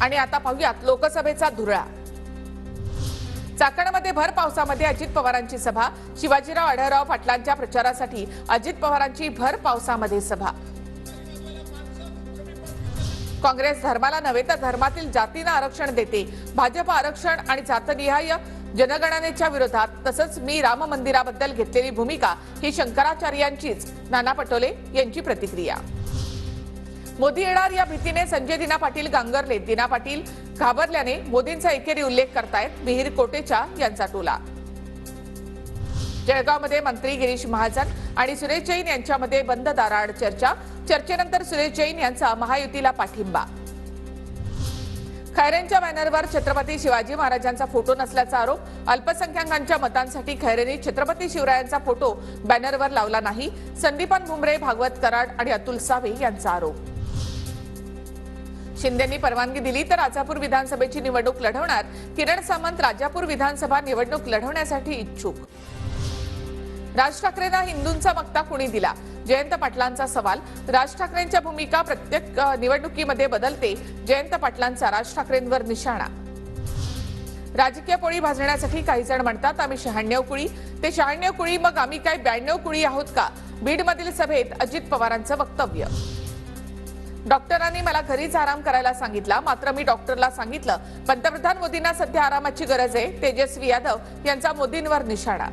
आणि आता पाहूयात लोकसभेचा धुरळा। चाकणमध्ये भर पावसामध्ये अजित पवारांची सभा। शिवाजीराव आढळराव पाटलांच्या प्रचारासाठी अजित पवारांची भर पावसामध्ये सभा। काँग्रेस धर्माला नव्हे तर धर्मातील जातींना आरक्षण देते। भाजप आरक्षण आणि जातनिहाय जनगणनेच्या विरोधात, तसंच मी राम मंदिराबद्दल घेतलेली भूमिका ही शंकराचार्यांचीच। नाना पटोले यांची प्रतिक्रिया। मोदी येणार या भीतीने संजय दिना पाटील गांगरले। दिना पाटील घाबरल्याने मोदींचा एकेरी उल्लेख करतायत मिहिर कोटेचा यांचा टोला। जळगावमध्ये मंत्री गिरीश महाजन आणि सुरेश जैन यांच्यामध्ये बंद दाराआड चर्चा। चर्चेनंतर सुरेश जैन यांचा महायुतीला पाठिंबा। खैरेंच्या बॅनरवर छत्रपती शिवाजी महाराजांचा फोटो नसल्याचा आरोप। अल्पसंख्याकांच्या मतांसाठी खैरेंनी छत्रपती शिवरायांचा फोटो बॅनरवर लावला नाही। संदीपान भुमरे, भागवत कराड आणि अतुल सावे यांचा आरोप। शिंदेंनी परवानगी दिली तर राजापूर विधानसभेची निवडणूक लढवणार। किरण सामंत राजापूर विधानसभा निवडणूक लढवण्यासाठी इच्छुक। राज ठाकरेंना हिंदूंचा मक्ता कुणी दिला? जयंत पाटलांचा सवाल। राज ठाकरेंच्या भूमिका प्रत्येक निवडणुकीमध्ये बदलते। जयंत पाटलांचा राज ठाकरेंवर निशाणा। राजकीय पोळी भाजण्यासाठी काही जण म्हणतात आम्ही 96 कुळी, ते 96 कुळी, मग आम्ही काय 92 कुळी आहोत का? बीडमधील सभेत अजित पवारांचं वक्तव्य। डॉक्टरांनी मला घरीच आराम करायला सांगितला, मात्र मी डॉक्टरला सांगितलं पंतप्रधान मोदींना सध्या आरामाची गरज आहे। तेजस्वी यादव यांचा मोदींवर निशाणा।